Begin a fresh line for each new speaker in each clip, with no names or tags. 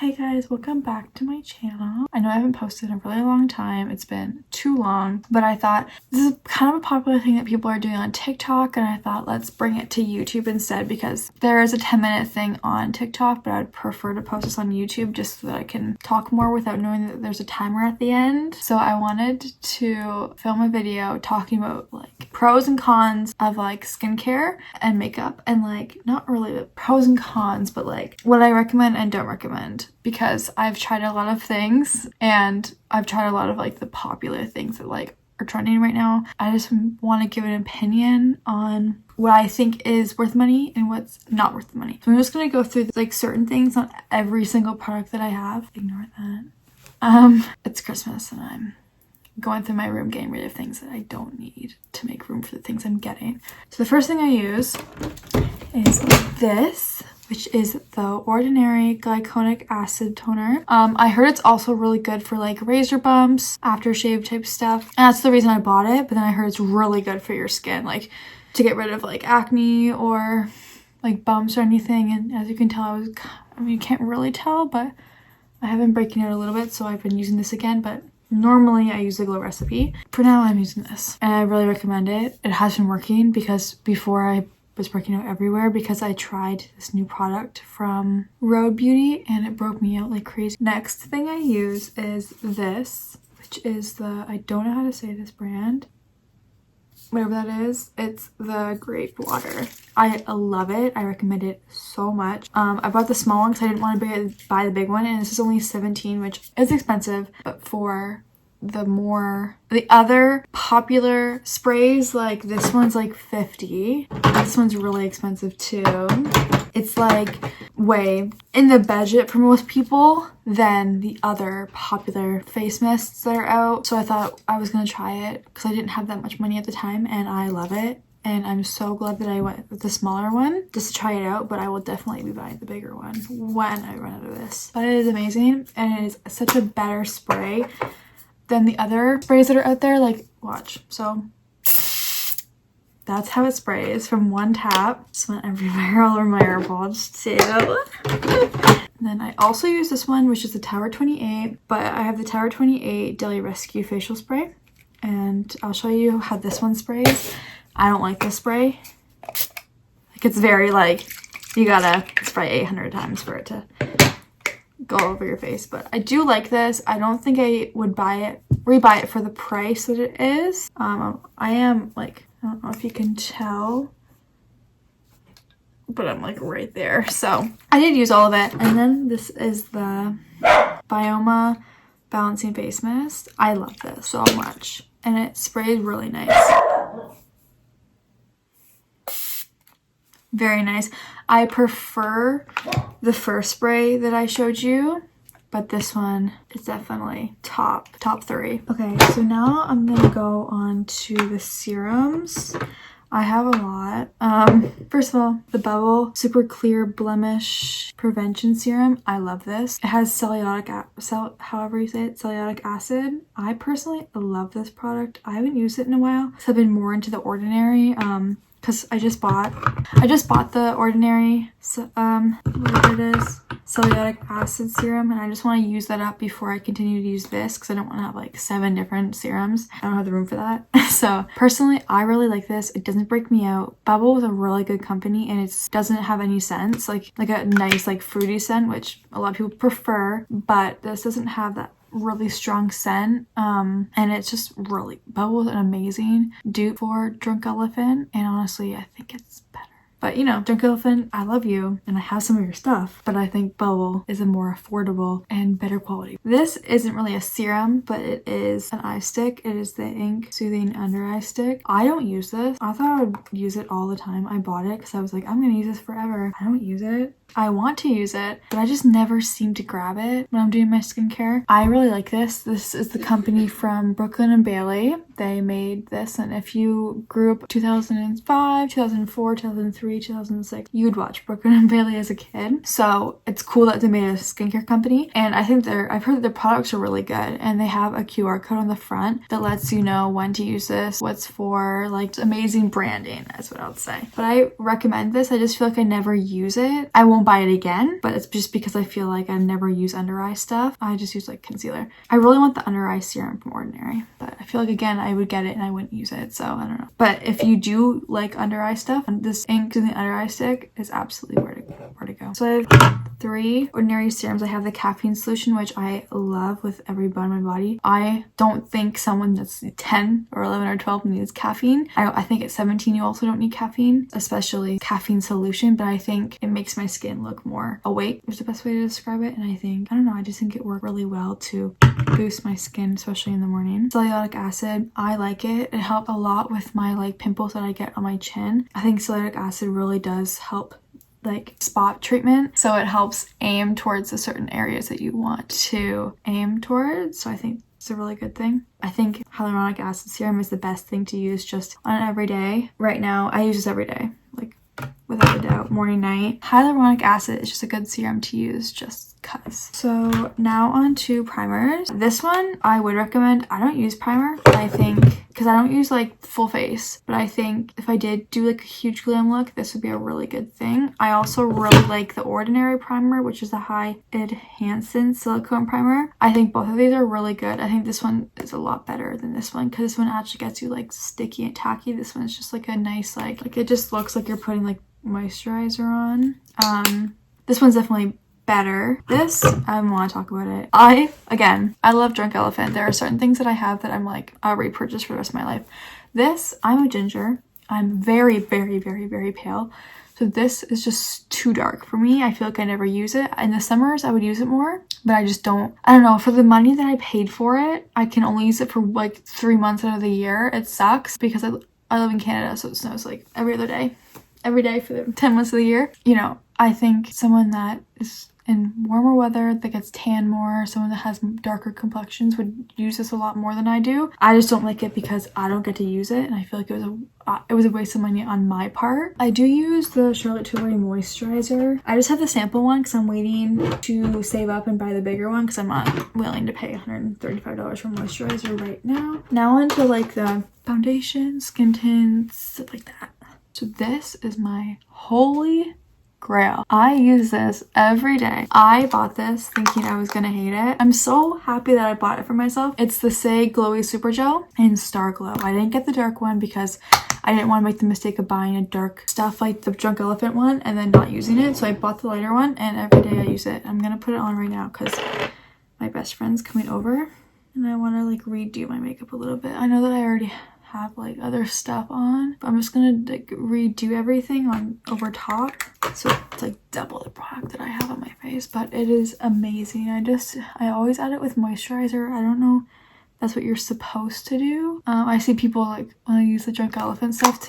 Hey guys, welcome back to my channel. I know I haven't posted in a really long time. It's been too long, but I thought this is kind of a popular thing that people are doing on TikTok, and I thought let's bring it to YouTube instead because there is a 10-minute thing on TikTok, but I'd prefer to post this on YouTube just so that I can talk more without knowing that there's a timer at the end. So I wanted to film a video talking about like pros and cons of like skincare and makeup, and like not really the pros and cons, but like what I recommend and don't recommend. Because I've tried a lot of things and I've tried a lot of like the popular things that like are trending right now. I just want to give an opinion on what I think is worth money and what's not worth the money. So I'm just going to go through like certain things on every single product that I have. Ignore that. It's Christmas and I'm going through my room getting rid of things that I don't need to make room for the things I'm getting. So the first thing I use is this, which is the Ordinary Glycolic Acid Toner. I heard it's also really good for like razor bumps, aftershave type stuff. And that's the reason I bought it, but then I heard it's really good for your skin, like to get rid of like acne or like bumps or anything. And as you can tell, I mean, you can't really tell, but I have been breaking out a little bit, so I've been using this again, but normally I use the Glow Recipe. For now, I'm using this and I really recommend it. It has been working because before I was breaking out everywhere because I tried this new product from Road Beauty and it broke me out like crazy. Next thing I use is this, which is the, I don't know how to say this brand, whatever that is. It's the grape water. I love it. I recommend it so much. I bought the small one because I didn't want to buy the big one, and this is only $17, which is expensive, but for the other popular sprays, like this one's like $50. This one's really expensive too. It's like way in the budget for most people than the other popular face mists that are out. So I thought I was gonna try it because I didn't have that much money at the time, and I love it. And I'm so glad that I went with the smaller one just to try it out, but I will definitely be buying the bigger one when I run out of this. But it is amazing, and it is such a better spray than the other sprays that are out there. Like, watch. So that's how it sprays from one tap. Just went everywhere, all over my AirPods too. And then I also use this one, which is the Tower 28, but I have the Tower 28 Daily Rescue Facial Spray, and I'll show you how this one sprays. I don't like this spray. Like, it's very like, you gotta spray 800 times for it to go over your face, but I do like this. I don't think I would rebuy it for the price that it is. I am like, I don't know if you can tell, but I'm like right there. So I did use all of it. And then this is the Bioma Balancing Face Mist. I love this so much, and it sprays really nice. Very nice. I prefer the first spray that I showed you, but this one is definitely top 3. Okay, so now I'm gonna go on to the serums. I have a lot. First of all, the Bubble Super Clear Blemish Prevention Serum. I love this. It has however you say it, cellulonic acid. I personally love this product. I haven't used it in a while, so I've been more into the Ordinary. Because I just bought the Ordinary, whatever it is, cellulonic acid serum, and I just want to use that up before I continue to use this because I don't want to have like 7 different serums. I don't have the room for that. So personally, I really like this. It doesn't break me out. Bubble is a really good company, and it doesn't have any scents, like a nice like fruity scent, which a lot of people prefer, but this doesn't have that really strong scent, and it's just really, Bubble is an amazing dupe for Drunk Elephant, and honestly I think it's better. But you know, Drunk Elephant, I love you and I have some of your stuff, but I think Bubble is a more affordable and better quality. This isn't really a serum, but it is an eye stick. It is the Ink Soothing Under Eye Stick. I don't use this. I thought I would use it all the time. I bought it because I was like, I'm gonna use this forever. I don't use it. I want to use it, but I just never seem to grab it when I'm doing my skincare. I really like this. This is the company from Brooklyn & Bailey. They made this, and if you grew up 2005, 2004, 2003, 2006, you'd watch Brooklyn & Bailey as a kid. So it's cool that they made a skincare company, and I think I've heard that their products are really good, and they have a QR code on the front that lets you know when to use this, what's for, like amazing branding, that's what I would say. But I recommend this. I just feel like I never use it. I won't won't buy it again, but it's just because I feel like I never use under eye stuff. I just use like concealer. I really want the under eye serum from Ordinary, but I feel like again I would get it and I wouldn't use it, so I don't know. But if you do like under eye stuff, this ink in the under eye stick is absolutely where to go. So I have 3 Ordinary serums. I have the caffeine solution, which I love with every bone in my body. I don't think someone that's 10 or 11 or 12 needs caffeine. I think at 17 you also don't need caffeine, especially caffeine solution, but I think it makes my skin look more awake is the best way to describe it. And I don't know, I just think it worked really well to boost my skin, especially in the morning. Cellulonic acid, I like it. It helped a lot with my like pimples that I get on my chin. I think cellulonic acid really does help like spot treatment, so it helps aim towards the certain areas that you want to aim towards. So I think it's a really good thing. I think hyaluronic acid serum is the best thing to use just on every day. Right now I use this every day, like without a doubt, morning, night. Hyaluronic acid is just a good serum to use just cuz. So now on to primers. This one I would recommend. I don't use primer, but I think because I don't use like full face, but I think if I did do like a huge glam look, this would be a really good thing. I also really like the Ordinary primer, which is the high enhancing silicone primer. I think both of these are really good. I think this one is a lot better than this one because this one actually gets you like sticky and tacky. This one's just like a nice like it just looks like you're putting like moisturizer on. This one's definitely better. This, I want to talk about it. I love Drunk Elephant. There are certain things that I have that I'm like, I'll repurchase for the rest of my life. This, I'm a ginger. I'm very, very, very, very pale. So this is just too dark for me. I feel like I never use it. In the summers, I would use it more, but I just don't. I don't know. For the money that I paid for it, I can only use it for like 3 months out of the year. It sucks because I live in Canada, so it snows like every other day. Every day for the 10 months of the year. You know, I think someone that is in warmer weather that gets tan more, someone that has darker complexions would use this a lot more than I do. I just don't like it because I don't get to use it, and I feel like it was a waste of money on my part. I do use the Charlotte Tilbury moisturizer. I just have the sample one because I'm waiting to save up and buy the bigger one because I'm not willing to pay $135 for moisturizer right now. Now onto like the foundation, skin tints, stuff like that. So this is my holy grail. I use this every day. I bought this thinking I was gonna hate it. I'm so happy that I bought it for myself. It's the Say Glowy Super Gel in Star Glow. I didn't get the dark one because I didn't want to make the mistake of buying a dark stuff like the Drunk Elephant one and then not using it. So I bought the lighter one and every day I use it. I'm gonna put it on right now because my best friend's coming over and I want to like redo my makeup a little bit. I know that I already have like other stuff on, but I'm just gonna like redo everything on over top, so it's like double the product that I have on my face. But it is amazing. I always add it with moisturizer. I don't know if that's what you're supposed to do. I see people like when I use the Drunk Elephant stuff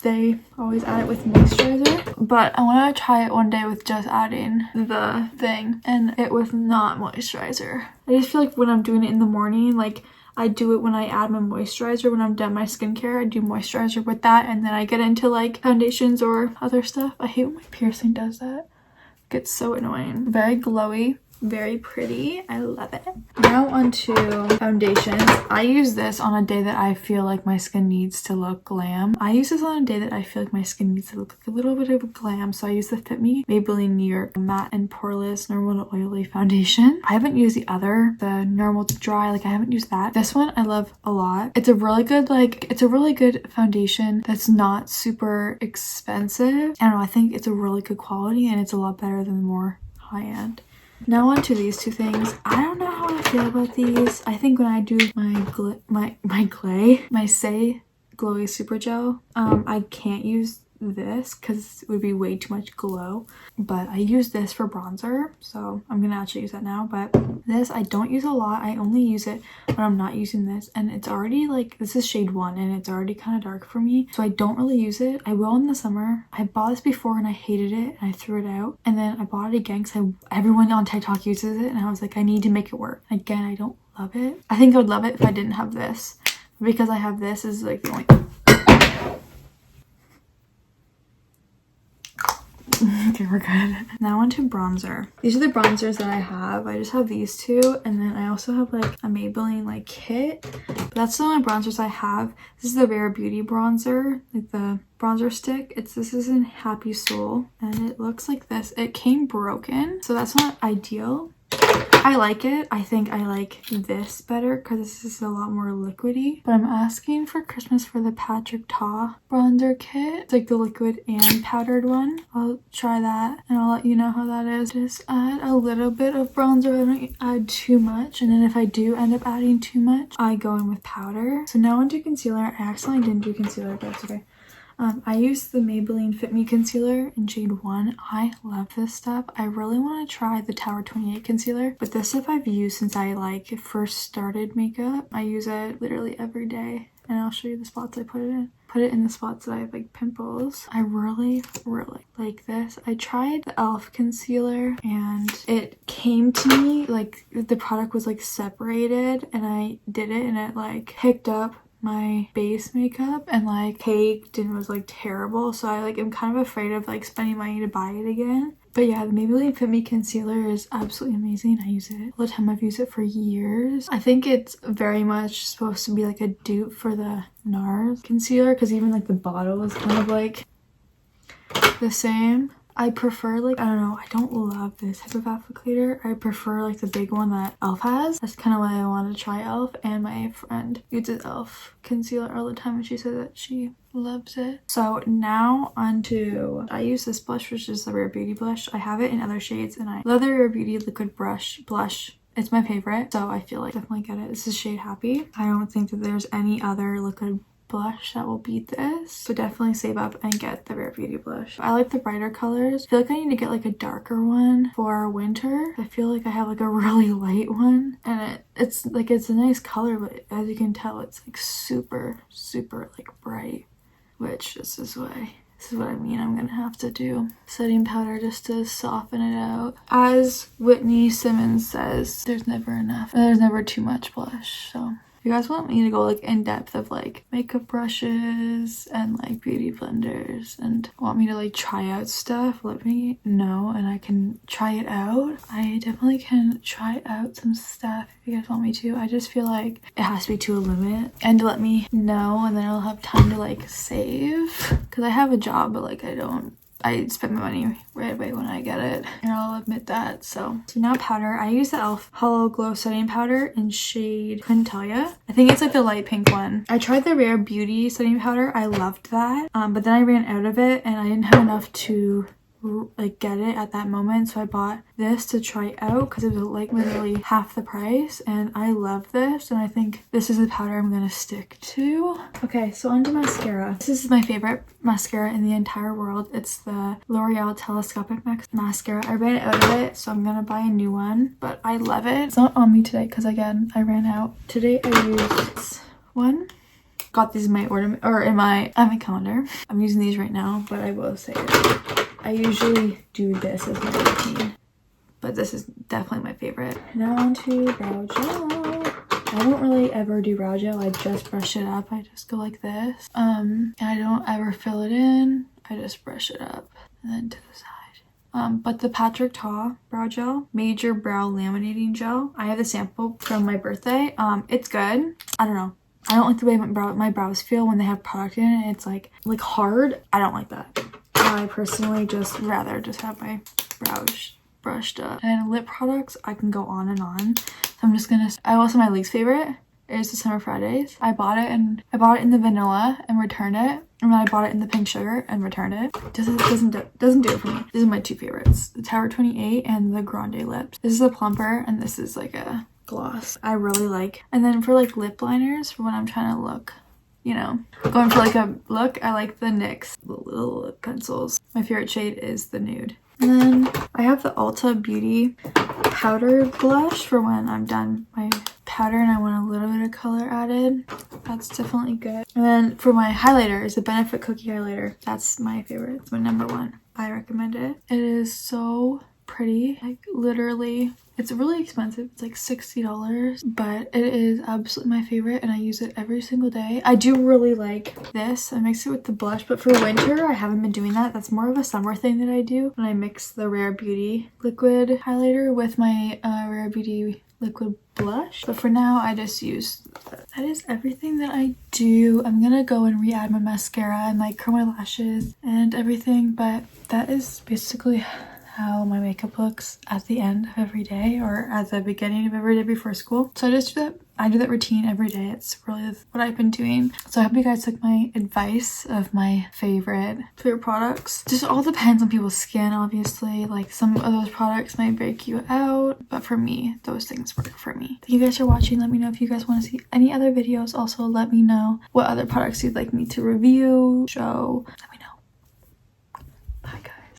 they always add it with moisturizer, but I want to try it one day with just adding the thing and it with not moisturizer. I just feel like when I'm doing it in the morning, like I do it when I add my moisturizer. When I'm done my skincare, I do moisturizer with that, and then I get into like foundations or other stuff. I hate when my piercing does that. It gets so annoying. Very glowy, very pretty. I love it. Now onto foundations. I use this on a day that I feel like my skin needs to look glam. I use this on a day that I feel like my skin needs to look like a little bit of a glam. So I use the Fit Me Maybelline New York Matte and Poreless Normal to Oily Foundation. I haven't used the Normal to Dry. Like I haven't used that. This one I love a lot. It's a really good foundation that's not super expensive. I don't know. I think it's a really good quality and it's a lot better than the more high end. Now on to these two things. I don't know how I feel about these. I think when I do my Say Glowy Super Gel, I can't use this because it would be way too much glow, but I use this for bronzer, so I'm gonna actually use that now. But this I don't use a lot. I only use it when I'm not using this, and it's already like, this is shade 1 and it's already kind of dark for me, so I don't really use it. I will in the summer. I bought this before and I hated it and I threw it out, and then I bought it again because everyone on TikTok uses it and I was like, I need to make it work. Again, I don't love it. I think I would love it if I didn't have this, because I have this is like the only Okay, we're good. Now onto bronzer. These are the bronzers that I have. I just have these two, and then I also have like a Maybelline like kit. But that's the only bronzers I have. This is the Rare Beauty bronzer, like the bronzer stick. This is in Happy Soul, and it looks like this. It came broken, so that's not ideal. I like it. I think I like this better because this is a lot more liquidy. But I'm asking for Christmas for the Patrick Ta bronzer kit. It's like the liquid and powdered one. I'll try that and I'll let you know how that is. Just add a little bit of bronzer. I don't add too much. And then if I do end up adding too much, I go in with powder. So now onto concealer. I accidentally didn't do concealer, but it's okay. I used the Maybelline Fit Me Concealer in shade 1. I love this stuff. I really want to try the Tower 28 concealer, but this stuff I've used since I like first started makeup. I use it literally every day, and I'll show you the spots I put it in. Put it in the spots that I have like pimples. I really like this. I tried the e.l.f. concealer and it came to me like the product was like separated, and I did it and it like picked up my base makeup and like caked and was like terrible, so I like am kind of afraid of like spending money to buy it again. But yeah, the Maybelline Fit Me concealer is absolutely amazing. I use it all the time. I've used it for years. I think it's very much supposed to be like a dupe for the NARS concealer, because even like the bottle is kind of like the same. I prefer like, I don't know, I don't love this type of applicator. I prefer like the big one that e.l.f. has. That's kind of why I want to try e.l.f. And my friend uses e.l.f. concealer all the time and she said that she loves it. So now onto, I use this blush, which is the Rare Beauty blush. I have it in other shades and I love the Rare Beauty liquid blush. It's my favorite, so I feel like definitely get it. This is shade Happy. I don't think that there's any other liquid blush that will beat this, so definitely save up and get the Rare Beauty blush. I like the brighter colors. I feel like I need to get like a darker one for winter. I feel like I have like a really light one, and it's a nice color, but as you can tell it's like super like bright, which this is what I mean. I'm gonna have to do setting powder just to soften it out. As Whitney Simmons says, there's never enough. There's never too much blush, so if you guys want me to go like in depth of like makeup brushes and like beauty blenders and want me to like try out stuff, let me know and I can try it out. I definitely can try out some stuff if you guys want me to. I just feel like it has to be to a limit and to let me know, and then I'll have time to like save, because I have a job but like I spend my money right away when I get it, and I'll admit that. So now powder. I use the e.l.f. Hollow Glow setting powder in shade, couldn't tell ya. I think it's like the light pink one. I tried the Rare Beauty setting powder. I loved that, but then I ran out of it and I didn't have enough to like get it at that moment, so I bought this to try out because it was like literally half the price, and I love this and I think this is the powder I'm gonna stick to. Okay, so onto mascara. This is my favorite mascara in the entire world. It's the L'Oreal Telescopic Mascara. I ran out of it, so I'm gonna buy a new one, but I love it. It's not on me today because again I ran out. Today I used this one. Got these in my order, or in my calendar. I'm using these right now, but I will say I usually do this as my routine, but this is definitely my favorite. Now on to brow gel. I don't really ever do brow gel. I just brush it up. I just go like this. And I don't ever fill it in. I just brush it up and then to the side. But the Patrick Ta brow gel, Major Brow Laminating Gel. I have the sample from my birthday. It's good. I don't know. I don't like the way my brows feel when they have product in it. It's like hard. I don't like that. I personally just rather just have my brows brushed up. And lip products, I can go on and on. So I'm just gonna, also my least favorite is the Summer Fridays. I bought it in the vanilla and returned it. And then I bought it in the pink sugar and returned it. Doesn't do it for me. These are my two favorites. The Tower 28 and the Grande Lips. This is a plumper and this is like a gloss. I really like. And then for like lip liners, for when I'm trying to look, you know, going for like a look, I like the NYX little lip pencils. My favorite shade is the nude. And then I have the Ulta Beauty powder blush for when I'm done my powder and I want a little bit of color added. That's definitely good. And then for my highlighter is the Benefit Cookie Highlighter. That's my favorite. It's my number one. I recommend it. It is so pretty. Like literally It's really expensive. It's like $60, but it is absolutely my favorite and I use it every single day. I do really like this. I mix it with the blush, but for winter, I haven't been doing that. That's more of a summer thing that I do when I mix the Rare Beauty liquid highlighter with my Rare Beauty liquid blush. But for now, I just use that is everything that I do. I'm gonna go and re-add my mascara and like curl my lashes and everything, but that is basically how my makeup looks at the end of every day or at the beginning of every day before school. So I just do that. I do that routine every day. It's really what I've been doing. So I hope you guys took my advice of my favorite products. Just all depends on people's skin, obviously. Like some of those products might break you out, but for me, those things work for me. Thank you guys for watching. Let me know if you guys want to see any other videos. Also, let me know what other products you'd like me to review, show. Let me know.